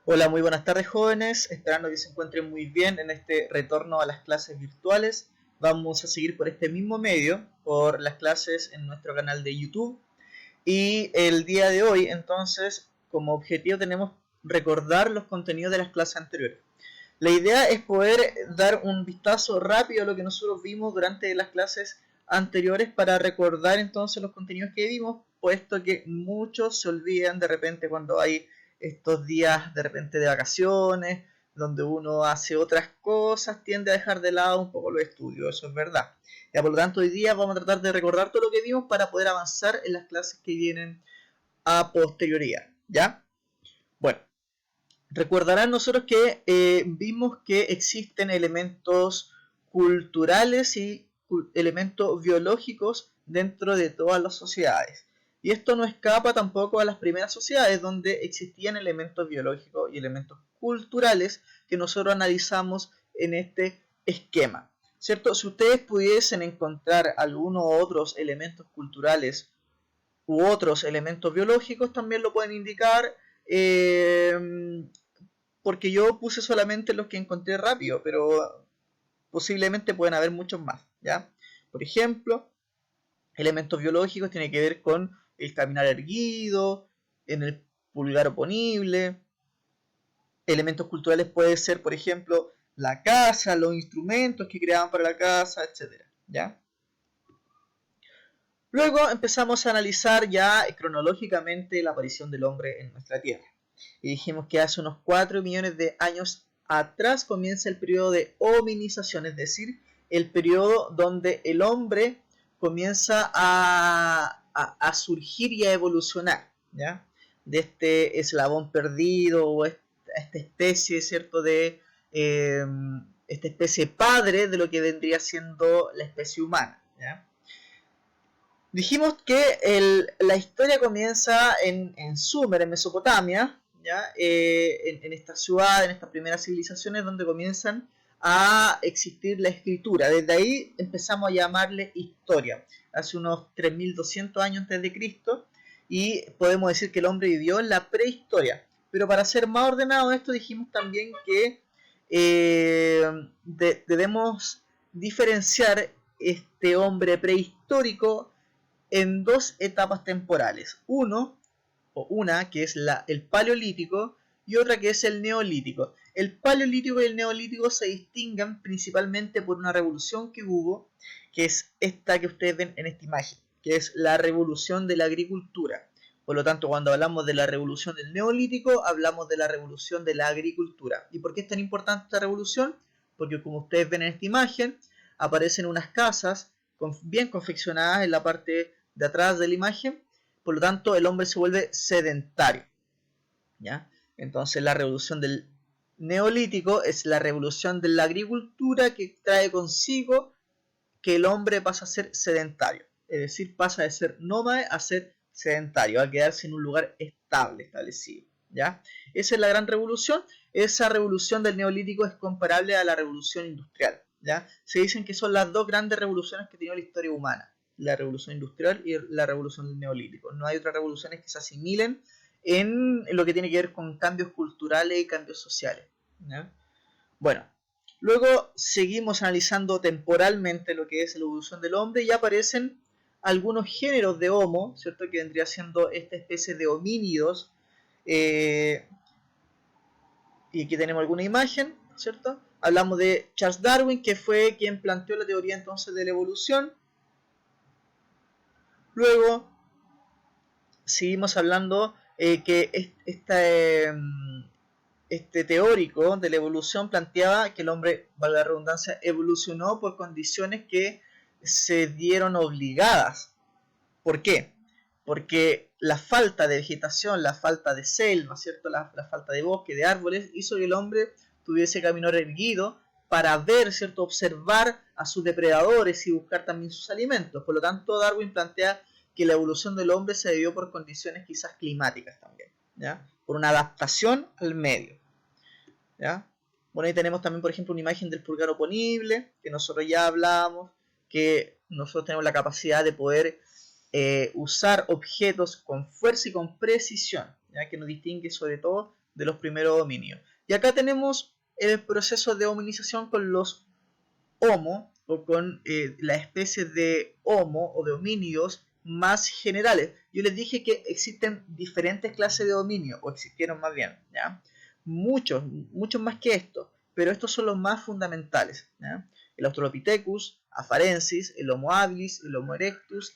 Hola, muy buenas tardes jóvenes, esperando que se encuentren muy bien en este retorno a las clases virtuales. Vamos a seguir por este mismo medio, por las clases en nuestro canal de YouTube. Y el día de hoy, entonces, como objetivo tenemos recordar los contenidos de las clases anteriores. La idea es poder dar un vistazo rápido a lo que nosotros vimos durante las clases anteriores para recordar entonces los contenidos que vimos, puesto que muchos se olvidan de repente cuando hay estos días de repente de vacaciones, donde uno hace otras cosas, tiende a dejar de lado un poco los estudios, eso es verdad. Ya, por lo tanto, hoy día vamos a tratar de recordar todo lo que vimos para poder avanzar en las clases que vienen a posterioridad, ¿ya? Bueno, recordarán nosotros que vimos que existen elementos culturales y elementos biológicos dentro de todas las sociedades. Y esto no escapa tampoco a las primeras sociedades donde existían elementos biológicos y elementos culturales que nosotros analizamos en este esquema. ¿Cierto? Si ustedes pudiesen encontrar algunos otros elementos culturales u otros elementos biológicos, también lo pueden indicar. Porque yo puse solamente los que encontré rápido, pero posiblemente pueden haber muchos más, ¿ya? Por ejemplo, elementos biológicos tienen que ver con el caminar erguido, en el pulgar oponible. Elementos culturales puede ser, por ejemplo, la casa, los instrumentos que creaban para la casa, etcétera, ¿ya? Luego empezamos a analizar ya cronológicamente la aparición del hombre en nuestra Tierra. Y dijimos que hace unos 4 millones de años atrás comienza el periodo de hominización, es decir, el periodo donde el hombre comienza a surgir y a evolucionar, ¿ya? De este eslabón perdido o esta especie, ¿cierto? De esta especie padre de lo que vendría siendo la especie humana, ¿ya? Dijimos que la historia comienza en Sumer, en Mesopotamia, ¿ya? En esta ciudad, en estas primeras civilizaciones donde comienzan a existir la escritura. Desde ahí empezamos a llamarle historia, hace unos 3200 años antes de Cristo, y podemos decir que el hombre vivió en la prehistoria. Pero para ser más ordenado esto dijimos también que debemos diferenciar este hombre prehistórico en dos etapas temporales. Una que es el paleolítico y otra que es el neolítico. El paleolítico y el neolítico se distinguen principalmente por una revolución que hubo, que es esta que ustedes ven en esta imagen, que es la revolución de la agricultura. Por lo tanto, cuando hablamos de la revolución del neolítico, hablamos de la revolución de la agricultura. ¿Y por qué es tan importante esta revolución? Porque como ustedes ven en esta imagen, aparecen unas casas bien confeccionadas en la parte de atrás de la imagen, por lo tanto el hombre se vuelve sedentario, ¿ya? Entonces la revolución del neolítico es la revolución de la agricultura que trae consigo que el hombre pasa a ser sedentario, es decir, pasa de ser nómade a ser sedentario, a quedarse en un lugar estable, establecido, ¿ya? Esa es la gran revolución. Esa revolución del neolítico es comparable a la revolución industrial, ¿ya? Se dicen que son las dos grandes revoluciones que tiene la historia humana, la revolución industrial y la revolución del neolítico. No hay otras revoluciones que se asimilen en lo que tiene que ver con cambios culturales y cambios sociales, ¿ya? Bueno, luego seguimos analizando temporalmente lo que es la evolución del hombre y aparecen algunos géneros de Homo, ¿cierto? Que vendría siendo esta especie de homínidos. Y aquí tenemos alguna imagen, ¿cierto? Hablamos de Charles Darwin, que fue quien planteó la teoría entonces de la evolución. Luego seguimos hablando que este teórico de la evolución planteaba que el hombre, valga la redundancia, evolucionó por condiciones que se dieron obligadas. ¿Por qué? Porque la falta de vegetación, la falta de selva, ¿cierto? La falta de bosque, de árboles, hizo que el hombre tuviese camino erguido para ver, ¿cierto? Observar a sus depredadores y buscar también sus alimentos. Por lo tanto, Darwin plantea que la evolución del hombre se debió por condiciones quizás climáticas también, ¿ya? Por una adaptación al medio, ¿ya? Bueno, ahí tenemos también, por ejemplo, una imagen del pulgar oponible, que nosotros ya hablamos, que nosotros tenemos la capacidad de poder usar objetos con fuerza y con precisión, ¿ya? Que nos distingue sobre todo de los primeros homínidos. Y acá tenemos el proceso de hominización con los Homo, o con la especie de Homo o de homínidos más generales. Yo les dije que existen diferentes clases de homínidos, o existieron más bien, ¿ya? Muchos más que estos, pero estos son los más fundamentales, ¿ya? El Australopithecus afarensis, el Homo habilis, el Homo erectus,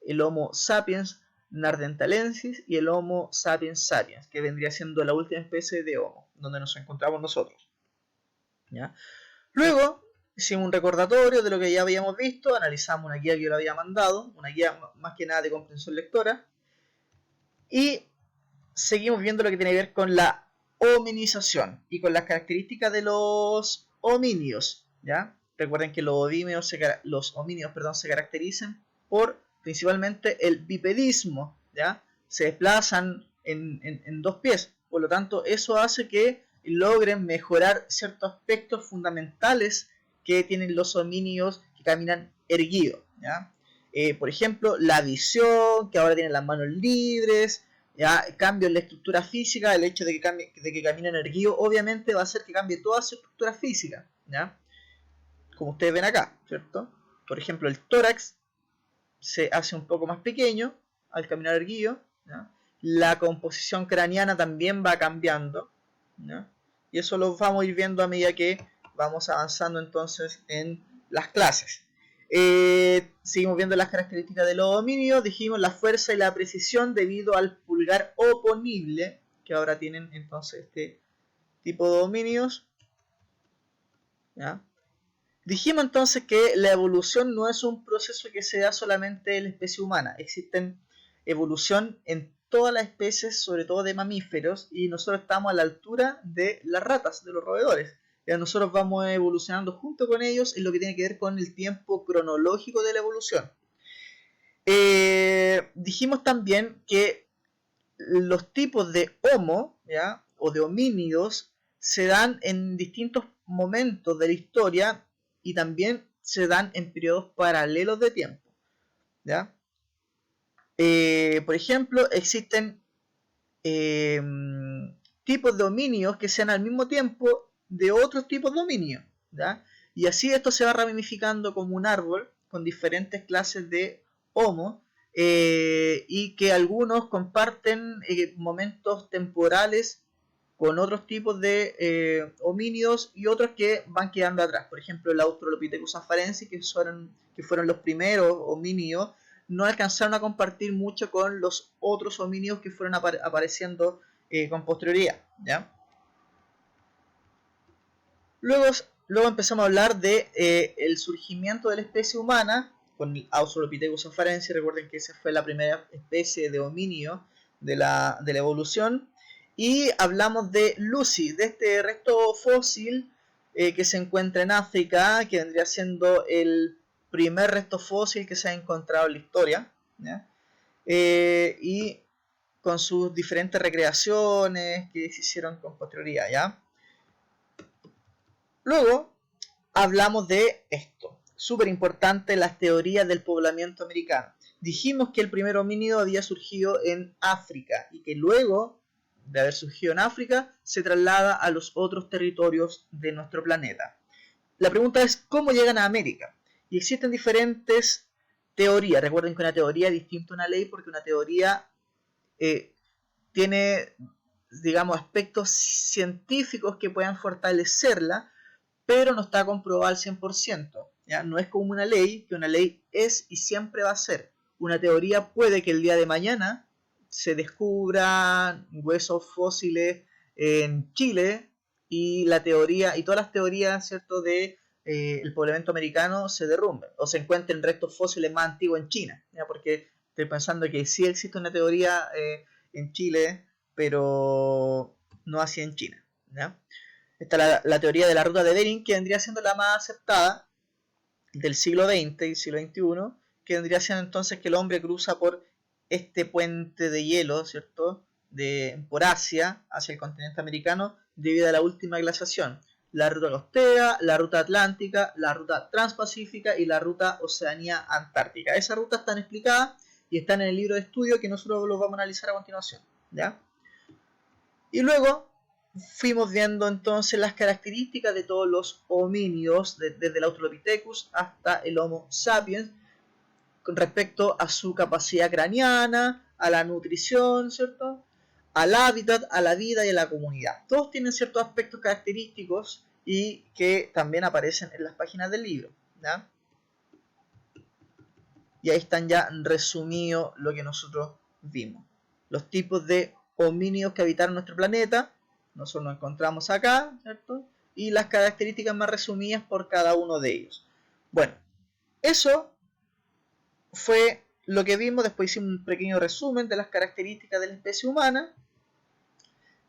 el Homo sapiens neanderthalensis y el Homo sapiens sapiens, que vendría siendo la última especie de Homo, donde nos encontramos nosotros, ¿ya? Luego hicimos un recordatorio de lo que ya habíamos visto, analizamos una guía que yo le había mandado, una guía más que nada de comprensión lectora, y seguimos viendo lo que tiene que ver con la hominización y con las características de los homínidos, ¿ya? Recuerden que los homínidos se caracterizan por principalmente el bipedismo, ¿ya? Se desplazan en dos pies, por lo tanto eso hace que logren mejorar ciertos aspectos fundamentales que tienen los homínidos que caminan erguidos, ¿ya? Por ejemplo, la visión, que ahora tienen las manos libres, ¿ya? Cambio en la estructura física, el hecho de que caminen erguidos, obviamente va a hacer que cambie toda su estructura física, ¿ya? Como ustedes ven acá, ¿cierto? Por ejemplo, el tórax se hace un poco más pequeño al caminar erguido, ¿ya? La composición craneana también va cambiando, ¿ya? Y eso lo vamos a ir viendo a medida que vamos avanzando entonces en las clases. Seguimos viendo las características de los homínidos. Dijimos la fuerza y la precisión debido al pulgar oponible, que ahora tienen entonces este tipo de homínidos, ¿ya? Dijimos entonces que la evolución no es un proceso que se da solamente en la especie humana. Existen evolución en todas las especies, sobre todo de mamíferos, y nosotros estamos a la altura de las ratas, de los roedores. Nosotros vamos evolucionando junto con ellos en lo que tiene que ver con el tiempo cronológico de la evolución. Dijimos también que los tipos de Homo, ¿ya? O de homínidos se dan en distintos momentos de la historia y también se dan en periodos paralelos de tiempo, ¿ya? Por ejemplo, existen tipos de homínidos que sean al mismo tiempo de otros tipos de homínidos, ¿ya? Y así esto se va ramificando como un árbol con diferentes clases de Homo, y que algunos comparten momentos temporales con otros tipos de homínidos y otros que van quedando atrás. Por ejemplo, el Australopithecus afarensis, que fueron los primeros homínidos, no alcanzaron a compartir mucho con los otros homínidos que fueron apareciendo con posterioridad, ¿ya? Luego empezamos a hablar de el surgimiento de la especie humana con el Australopithecus afarensis. Recuerden que esa fue la primera especie de homínido de la evolución. Y hablamos de Lucy, de este resto fósil que se encuentra en África, que vendría siendo el primer resto fósil que se ha encontrado en la historia, ¿ya? Y con sus diferentes recreaciones que se hicieron con posterioridad, ¿ya? Luego hablamos de esto, súper importante, las teorías del poblamiento americano. Dijimos que el primer homínido había surgido en África y que luego de haber surgido en África se traslada a los otros territorios de nuestro planeta. La pregunta es, ¿cómo llegan a América? Y existen diferentes teorías. Recuerden que una teoría es distinta a una ley porque una teoría tiene, digamos, aspectos científicos que puedan fortalecerla, pero no está comprobada al 100%. ¿Ya? No es como una ley, que una ley es y siempre va a ser. Una teoría puede que el día de mañana se descubran huesos fósiles en Chile y la teoría y todas las teorías, ¿cierto?, de el poblamiento americano se derrumben o se encuentren restos fósiles más antiguos en China, ¿ya? Porque estoy pensando que sí existe una teoría en Chile, pero no así en China, ¿ya? Está la teoría de la ruta de Bering, que vendría siendo la más aceptada del siglo XX y siglo XXI, que vendría siendo entonces que el hombre cruza por este puente de hielo, ¿cierto?, por Asia hacia el continente americano debido a la última glaciación. La ruta costera, la ruta atlántica, la ruta transpacífica y la ruta Oceanía-Antártica. Esas rutas están explicadas y están en el libro de estudio que nosotros los vamos a analizar a continuación, ¿ya? Y luego fuimos viendo entonces las características de todos los homínidos, desde el Australopithecus hasta el Homo sapiens, con respecto a su capacidad craneana, a la nutrición, ¿cierto? Al hábitat, a la vida y a la comunidad. Todos tienen ciertos aspectos característicos y que también aparecen en las páginas del libro, ¿ya? Y ahí están ya resumidos lo que nosotros vimos. Los tipos de homínidos que habitaron nuestro planeta, nosotros nos encontramos acá, ¿cierto? Y las características más resumidas por cada uno de ellos. Bueno, eso fue lo que vimos. Después hicimos un pequeño resumen de las características de la especie humana.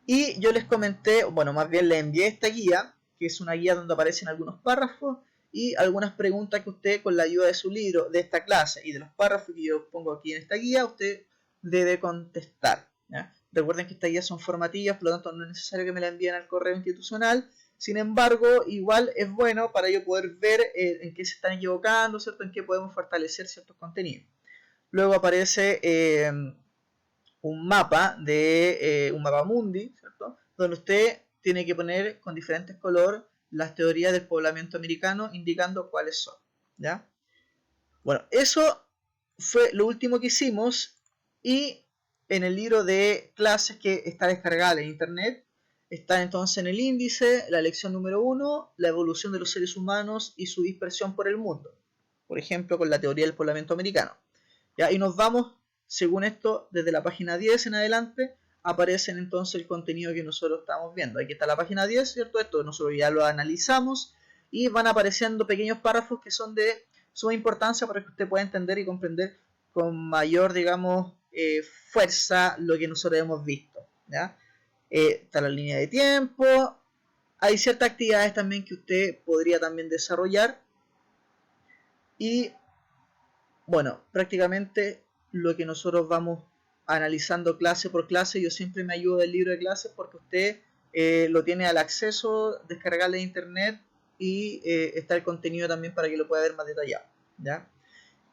Y yo les comenté, bueno, más bien les envié esta guía, que es una guía donde aparecen algunos párrafos y algunas preguntas que usted, con la ayuda de su libro, de esta clase y de los párrafos que yo pongo aquí en esta guía, usted debe contestar, ¿ya? Recuerden que estas guías son formativas, por lo tanto no es necesario que me la envíen al correo institucional. Sin embargo, igual es bueno para yo poder ver en qué se están equivocando, ¿cierto? En qué podemos fortalecer ciertos contenidos. Luego aparece un mapa de un mapa mundi, ¿cierto? Donde usted tiene que poner con diferentes colores las teorías del poblamiento americano, indicando cuáles son, ¿ya? Bueno, eso fue lo último que hicimos, y en el libro de clases que está descargado en internet está entonces en el índice la lección número 1, la evolución de los seres humanos y su dispersión por el mundo, por ejemplo con la teoría del poblamiento americano, ¿ya? Y nos vamos, según esto, desde la página 10 en adelante aparecen entonces el contenido que nosotros estamos viendo. Aquí está la página 10, ¿cierto? Esto nosotros ya lo analizamos y van apareciendo pequeños párrafos que son de suma importancia para que usted pueda entender y comprender con mayor, digamos, fuerza lo que nosotros hemos visto, ¿ya? Está la línea de tiempo. Hay ciertas actividades también que usted podría también desarrollar. Y bueno, prácticamente lo que nosotros vamos analizando clase por clase. Yo siempre me ayudo del libro de clases porque usted lo tiene al acceso, descargarle de internet, y está el contenido también para que lo pueda ver más detallado, ¿ya?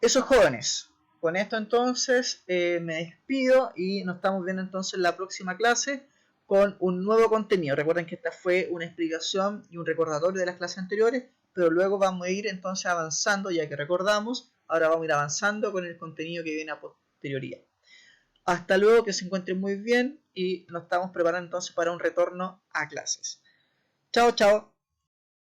Esos jóvenes, con esto entonces me despido y nos estamos viendo entonces en la próxima clase con un nuevo contenido. Recuerden que esta fue una explicación y un recordatorio de las clases anteriores, pero luego vamos a ir entonces avanzando, ya que recordamos, ahora vamos a ir avanzando con el contenido que viene a posterioridad. Hasta luego, que se encuentren muy bien y nos estamos preparando entonces para un retorno a clases. Chao, chao.